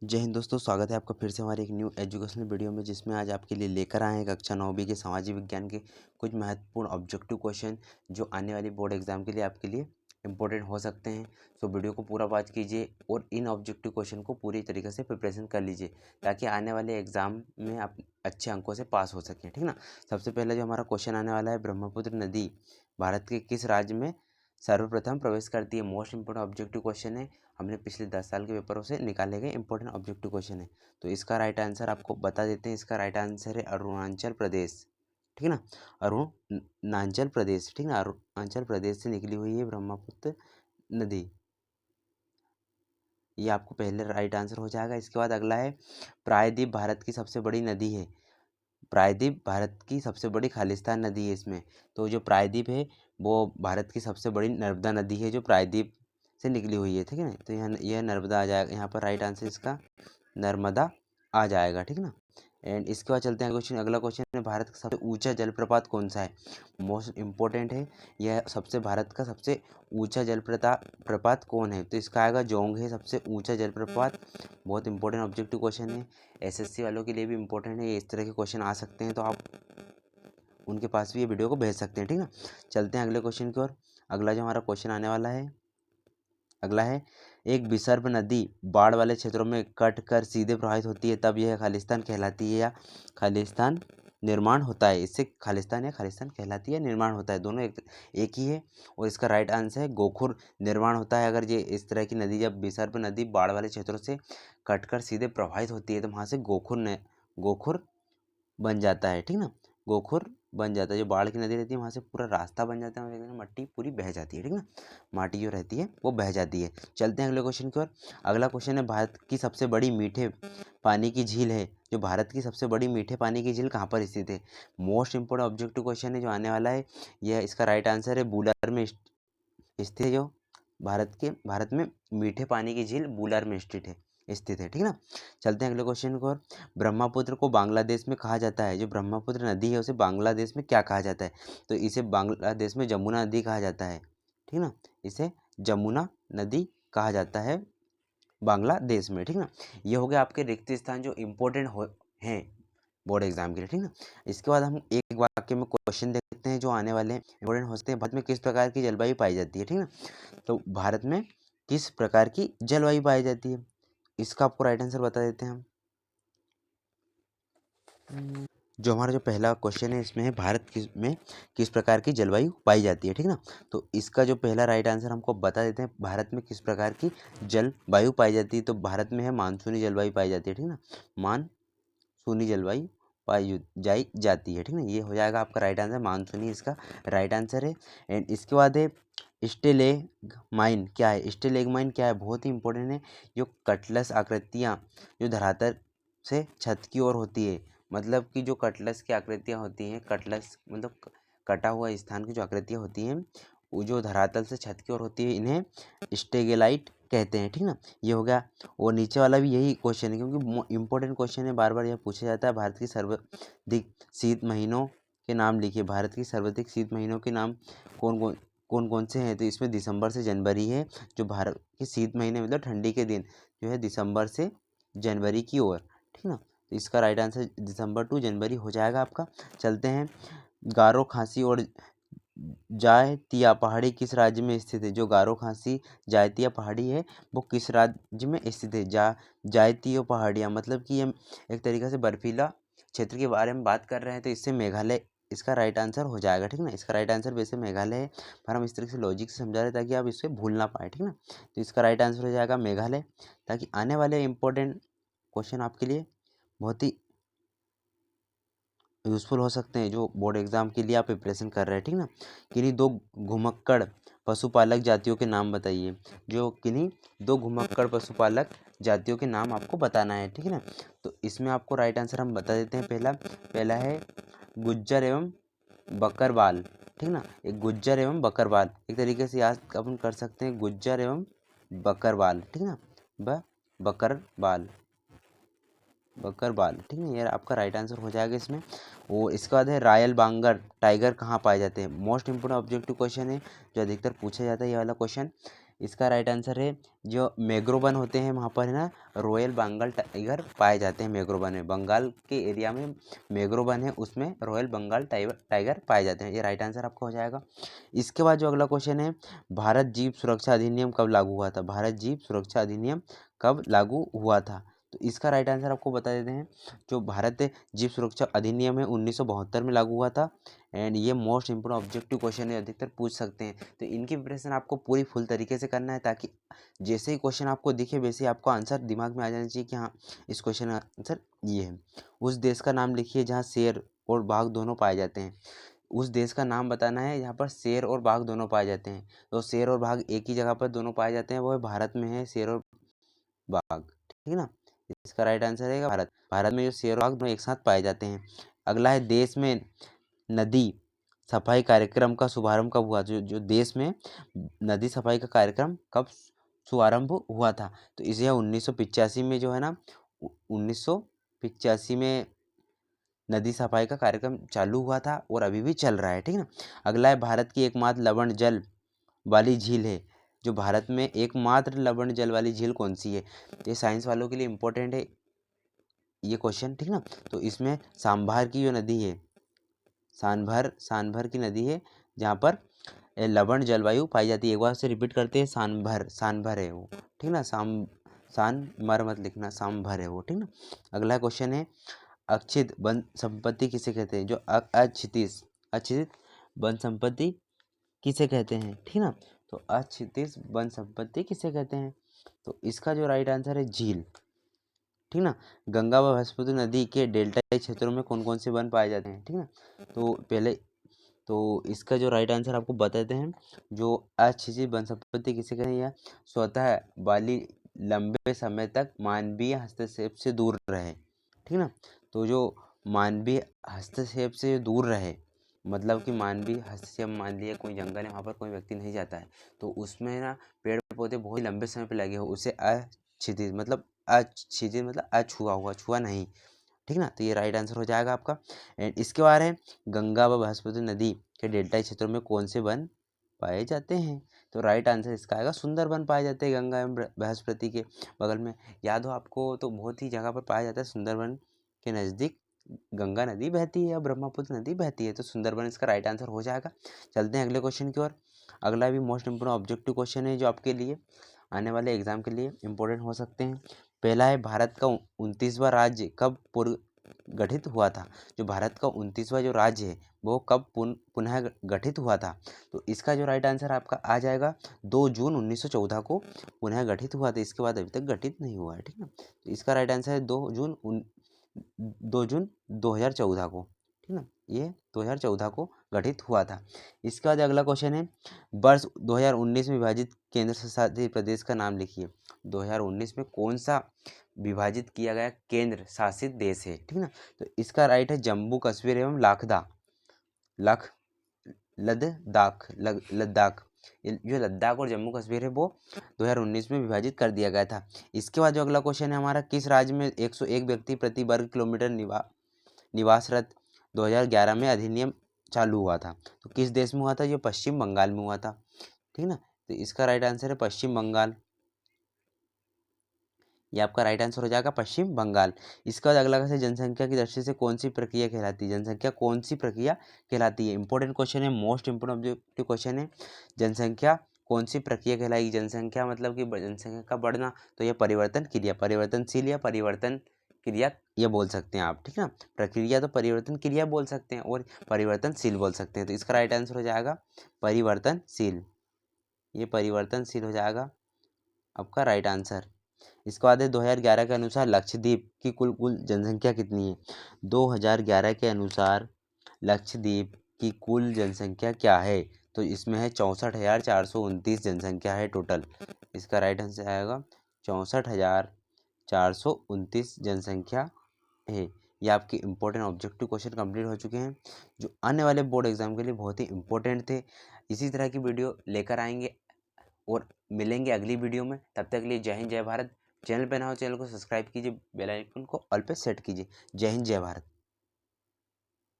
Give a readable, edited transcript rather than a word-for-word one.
जय हिंद दोस्तों, स्वागत है आपका फिर से हमारे एक न्यू एजुकेशनल वीडियो में, जिसमें आज आपके लिए लेकर आए हैं कक्षा 9वीं के सामाजिक विज्ञान के कुछ महत्वपूर्ण ऑब्जेक्टिव क्वेश्चन जो आने वाली बोर्ड एग्जाम के लिए आपके लिए इंपॉर्टेंट हो सकते हैं। सो वीडियो को पूरा वॉच कीजिए और इन ऑब्जेक्टिव क्वेश्चन को पूरी तरीके से प्रिपरेशन कर लीजिए ताकि आने वाले एग्जाम में आप अच्छे अंकों से पास हो सकें, ठीक ना। सबसे पहले जो हमारा क्वेश्चन आने वाला है, ब्रह्मपुत्र नदी भारत के किस राज्य में सर्वप्रथम प्रवेश करती है। मोस्ट इंपोर्टेंट ऑब्जेक्टिव क्वेश्चन है, हमने पिछले 10 साल के पेपरों से निकाले गए इंपॉर्टेंट ऑब्जेक्टिव क्वेश्चन है। तो इसका राइट आंसर आपको बता देते हैं। इसका राइट आंसर है अरुणाचल प्रदेश, ठीक ना। अरुणाचल प्रदेश, ठीक ना। अरुणाचल प्रदेश से निकली हुई है ब्रह्मपुत्र नदी। ये आपको पहले राइट आंसर हो जाएगा। इसके बाद अगला है, प्रायद्वीप भारत की सबसे बड़ी नदी है। प्रायद्वीप भारत की सबसे बड़ी खालिस्तान नदी है इसमें। तो जो प्रायद्वीप है वो भारत की सबसे बड़ी नर्मदा नदी है जो प्रायद्वीप से निकली हुई है, ठीक है ना। तो यह नर्मदा आ जाएगा, यहाँ पर राइट आंसर इसका नर्मदा आ जाएगा, ठीक ना। एंड इसके बाद चलते हैं क्वेश्चन। अगला क्वेश्चन है, भारत का सबसे ऊंचा जलप्रपात कौन सा है। मोस्ट इम्पोर्टेंट है, यह भारत का सबसे ऊंचा प्रपात कौन है। तो इसका आएगा जोंग है सबसे ऊंचा जलप्रपात। बहुत इंपॉर्टेंट ऑब्जेक्टिव क्वेश्चन है, एसएससी वालों के लिए भी इंपॉर्टेंट है। इस तरह के क्वेश्चन आ सकते हैं तो आप उनके पास भी ये वीडियो को भेज सकते हैं, ठीक ना। चलते हैं अगले क्वेश्चन की ओर। अगला जो हमारा क्वेश्चन आने वाला है, अगला है, एक विसर्ग नदी बाढ़ वाले क्षेत्रों में कट कर सीधे प्रवाहित होती है तब यह खालिस्तान कहलाती है या खालिस्तान निर्माण होता है। इससे खालिस्तान या खालिस्तान कहलाती है, निर्माण होता है, दोनों एक ही है। और इसका राइट आंसर है गोखुर निर्माण होता है। अगर ये इस तरह की नदी, जब विसर्ग नदी बाढ़ वाले क्षेत्रों से कटकर सीधे प्रवाहित होती है तो वहाँ से गोखुर बन जाता है, ठीक ना। गोखुर बन जाता है। जो बाढ़ की नदी रहती है वहाँ से पूरा रास्ता बन जाता है, वहाँ मट्टी पूरी बह जाती है, ठीक ना। माटी जो रहती है वो बह जाती है। चलते हैं अगले क्वेश्चन की ओर। अगला क्वेश्चन है, भारत की सबसे बड़ी मीठे पानी की झील है। जो भारत की सबसे बड़ी मीठे पानी की झील कहाँ पर स्थित है। मोस्ट इंपोर्टेंट ऑब्जेक्टिव क्वेश्चन है जो आने वाला है। यह इसका राइट आंसर है बूलर में स्थित है। जो भारत में मीठे पानी की झील बूलर में स्थित है, ठीक ना। चलते हैं अगले क्वेश्चन को। ब्रह्मपुत्र को बांग्लादेश में कहा जाता है। जो ब्रह्मपुत्र नदी है उसे बांग्लादेश में क्या कहा जाता है। तो इसे बांग्लादेश में जमुना नदी कहा जाता है, ठीक ना। इसे जमुना नदी कहा जाता है बांग्लादेश में, ठीक ना। ये हो गया आपके रिक्त स्थान जो इम्पोर्टेंट हैं बोर्ड एग्जाम के लिए, ठीक ना। इसके बाद हम एक वाक्य में क्वेश्चन देखते हैं जो आने वाले हैं इंपॉर्टेंट होते हैं। भारत में किस प्रकार की जलवायु पाई जाती है, ठीक ना। तो भारत में किस प्रकार की जलवायु पाई जाती है, इसका आपको राइट आंसर बता देते हैं हम। जो हमारा जो पहला क्वेश्चन है इसमें है, भारत में किस प्रकार की जलवायु पाई जाती है, ठीक ना। तो इसका जो पहला राइट आंसर हमको बता देते हैं, भारत में किस प्रकार की जलवायु पाई जाती है। तो भारत में है मानसूनी जलवायु पाई जाती है, ठीक ना। मानसूनी जलवायु पाई जाती है, ठीक ना। ये हो जाएगा आपका राइट आंसर, मानसूनी इसका राइट आंसर है। एंड इसके बाद है, स्टेलेगमाइन क्या है। स्टेलेगमाइन क्या है, बहुत ही इंपॉर्टेंट है। जो कटलस आकृतियाँ जो धरातल से छत की ओर होती है, मतलब कि जो कटलस की आकृतियाँ होती हैं, कटलस मतलब कटा हुआ स्थान की जो आकृतियाँ होती हैं वो जो धरातल से छत की ओर होती है, इन्हें स्टेगेलाइट कहते हैं, ठीक ना। ये हो गया। और नीचे वाला भी यही क्वेश्चन है क्योंकि इंपॉर्टेंट क्वेश्चन है, बार बार यह पूछा जाता है। भारत की सर्वाधिक शीत महीनों के नाम लिखिए। भारत की सर्वाधिक शीत महीनों के नाम कौन कौन से हैं। तो इसमें दिसंबर से जनवरी है। जो भारत के शीत महीने मतलब ठंडी के दिन जो है दिसंबर से जनवरी की ओर, ठीक ना। तो इसका राइट आंसर दिसंबर टू जनवरी हो जाएगा आपका। चलते हैं, गारो खासी और जायतिया पहाड़ी किस राज्य में स्थित है। जो गारो खासी जायतिया पहाड़ी है वो किस राज्य में स्थित है। जायतिया पहाड़ियाँ मतलब कि ये एक तरीके से बर्फीला क्षेत्र के बारे में बात कर रहे हैं, तो इससे मेघालय इसका राइट आंसर हो जाएगा, ठीक ना। इसका राइट आंसर वैसे मेघालय है, पर हम इस तरह से लॉजिक से समझा रहे हैं ताकि आप इससे भूल ना पाए, ठीक ना। तो इसका राइट आंसर हो जाएगा मेघालय, ताकि आने वाले इंपॉर्टेंट क्वेश्चन आपके लिए बहुत ही यूज़फुल हो सकते हैं जो बोर्ड एग्जाम के लिए आप प्रिपरेशन कर रहे हैं, ठीक ना। किन्हीं दो घुमक्कड़ पशुपालक जातियों के नाम बताइए। जो किन्हीं दो घुमक्कड़ पशुपालक जातियों के नाम आपको बताना है, ठीक है ना। तो इसमें आपको राइट आंसर हम बता देते हैं। पहला है गुज्जर एवं बकरवाल, ठीक ना। एक गुज्जर एवं बकरवाल, एक तरीके से याद अपन कर सकते हैं, गुज्जर एवं बकरवाल, ठीक ना। बकरवाल, ठीक है, ये आपका राइट आंसर हो जाएगा इसमें। वो इसके बाद है, रॉयल बंगाल टाइगर कहाँ पाए जाते हैं। मोस्ट इंपोर्टेंट ऑब्जेक्टिव क्वेश्चन है जो अधिकतर पूछा जाता है ये वाला क्वेश्चन। इसका राइट आंसर है जो मैंग्रोव वन होते हैं वहाँ पर है ना रॉयल बंगाल टाइगर पाए जाते हैं। मैंग्रोव वन में, बंगाल के एरिया में मैंग्रोव वन है, उसमें रॉयल बंगाल टाइगर पाए जाते हैं। ये राइट आंसर आपका हो जाएगा। इसके बाद जो अगला क्वेश्चन है, भारत जीव सुरक्षा अधिनियम कब लागू हुआ था? भारत जीव सुरक्षा अधिनियम कब लागू हुआ था? तो इसका राइट आंसर आपको बता देते हैं। जो भारत जीव सुरक्षा अधिनियम है 1972 में लागू हुआ था। एंड ये मोस्ट इंपोर्टेंट ऑब्जेक्टिव क्वेश्चन है, अधिकतर पूछ सकते हैं। तो इनकी प्रिपरेशन आपको पूरी फुल तरीके से करना है, ताकि जैसे ही क्वेश्चन आपको दिखे वैसे ही आपको आंसर दिमाग में आ जाना चाहिए कि हाँ इस क्वेश्चन का आंसर ये है। उस देश का नाम लिखिए जहाँ शेर और बाघ दोनों पाए जाते हैं। उस देश का नाम बताना है यहाँ पर शेर और बाघ दोनों पाए जाते हैं। तो शेर और बाघ एक ही जगह पर दोनों पाए जाते हैं, वो है भारत में है शेर और बाघ, ठीक है ना। इसका राइट आंसर है भारत। भारत में जो शेर और बाघ दोनों एक साथ पाए जाते हैं। अगला है, देश में नदी सफाई कार्यक्रम का शुभारंभ कब हुआ? जो देश में नदी सफाई का कार्यक्रम कब शुभारंभ हुआ था? तो इसे 1985 में जो है ना 1985 में नदी सफाई का कार्यक्रम चालू हुआ था और अभी भी चल रहा है, ठीक है ना। अगला है, भारत की एकमात्र लवण जल वाली झील है। जो भारत में एकमात्र लवण जल वाली झील कौन सी है? ये साइंस वालों के लिए इंपॉर्टेंट है ये क्वेश्चन, ठीक ना। तो इसमें सांभर की जो नदी है, सांभर की नदी है जहाँ पर लवण जलवायु पाई जाती है। एक बार से रिपीट करते हैं, सांभर है वो, ठीक ना। सांभर मत लिखना, सांभर है वो, ठीक ना। अगला क्वेश्चन है, अक्षित वन संपत्ति किसे कहते हैं? जो अक्षित वन संपत्ति किसे कहते हैं, ठीक ना। तो अक्षितिज वन संपत्ति किसे कहते हैं? तो इसका जो राइट आंसर है झील, ठीक ना। गंगा व ब्रह्मपुत्र नदी के डेल्टाई क्षेत्रों में कौन कौन से वन पाए जाते हैं, ठीक ना। तो पहले तो इसका जो राइट आंसर आपको बताते हैं। जो अक्षितिज वन संपत्ति किसे कहते हैं? या स्वतः वाली लंबे समय तक मानवीय हस्तक्षेप से दूर रहे, ठीक ना। तो जो मानवीय हस्तक्षेप से दूर रहे, मतलब कि मानवीय हस्तक्षेप, मान लिया कोई जंगल है वहाँ पर कोई व्यक्ति नहीं जाता है, तो उसमें ना पेड़ पौधे बहुत लंबे समय पर लगे हो, उसे अक्षितिज मतलब अछुआ हुआ, छुआ नहीं, ठीक ना। तो ये राइट आंसर हो जाएगा आपका। एंड इसके बाद है, गंगा व बृहस्पति नदी के डेल्टाई क्षेत्रों में कौन से वन पाए जाते हैं? तो राइट आंसर इसका आएगा सुंदरबन पाए जाते हैं गंगा एवं बृहस्पति के बगल में। याद हो आपको, तो बहुत ही जगह पर पाया जाता है। सुंदरबन के नज़दीक गंगा नदी बहती है या ब्रह्मपुत्र नदी बहती है, तो सुंदरबन इसका राइट आंसर हो जाएगा। चलते हैं अगले क्वेश्चन की ओर। अगला भी मोस्ट इंपोर्टेंट ऑब्जेक्टिव क्वेश्चन है, जो आपके लिए आने वाले एग्जाम के लिए इंपॉर्टेंट हो सकते हैं। पहला है, भारत का 29वां राज्य कब गठित हुआ था? जो भारत का 29वां जो राज्य है वो कब पुनः गठित हुआ था? तो इसका जो राइट आंसर आपका आ जाएगा 2 जून 1914 को पुनः गठित हुआ था। इसके बाद अभी तक गठित नहीं हुआ है, ठीक ना। तो इसका राइट आंसर है 2 जून 2014 को, ठीक ना। ये 2014 को गठित हुआ था। इसके बाद अगला क्वेश्चन है, वर्ष 2019 में विभाजित केंद्र शासित प्रदेश का नाम लिखिए। 2019 में कौन सा विभाजित किया गया केंद्र शासित देश है, ठीक ना। तो इसका राइट है जम्मू कश्मीर एवं लद्दाख। जो लद्दाख और जम्मू कश्मीर है वो 2019 में विभाजित कर दिया गया था। इसके बाद जो अगला क्वेश्चन है हमारा, किस राज्य में 101 व्यक्ति प्रति वर्ग किलोमीटर निवासरत 2011 में अधिनियम चालू हुआ था? तो किस देश में हुआ था? ये पश्चिम बंगाल में हुआ था, ठीक ना। तो इसका राइट आंसर है पश्चिम बंगाल। ये आपका राइट आंसर हो जाएगा पश्चिम बंगाल। इसका बाद अगला क्वेश्चन, जनसंख्या की दृष्टि से कौन सी प्रक्रिया कहलाती है? जनसंख्या कौन सी प्रक्रिया कहलाती है? इंपॉर्टेंट क्वेश्चन है, मोस्ट इंपोर्टेंट ऑब्जेक्टिव क्वेश्चन है। जनसंख्या कौन सी प्रक्रिया कहलाएगी? जनसंख्या मतलब कि जनसंख्या का बढ़ना, तो यह परिवर्तन क्रिया, परिवर्तनशील या परिवर्तन क्रिया ये बोल सकते हैं आप, ठीक है ना। प्रक्रिया तो परिवर्तन क्रिया बोल सकते हैं और परिवर्तनशील बोल सकते हैं। तो इसका राइट आंसर हो जाएगा परिवर्तनशील। ये परिवर्तनशील हो जाएगा आपका राइट आंसर। इसके बाद है, 2011 के अनुसार लक्षद्वीप की कुल जनसंख्या कितनी है? 2011 के अनुसार लक्षद्वीप की कुल जनसंख्या क्या है? तो इसमें है 64,429 जनसंख्या है टोटल। इसका राइट आंसर आएगा 64,429 जनसंख्या है। ये आपके इंपॉर्टेंट ऑब्जेक्टिव क्वेश्चन कंप्लीट हो चुके हैं, जो आने वाले बोर्ड एग्जाम के लिए बहुत ही इंपॉर्टेंट थे। इसी तरह की वीडियो लेकर आएंगे और मिलेंगे अगली वीडियो में। तब तक के लिए जय हिंद जय भारत। चैनल पे ना हो चैनल को सब्सक्राइब कीजिए, बेल आइकन को ऑल पे सेट कीजिए। जय हिंद जय भारत।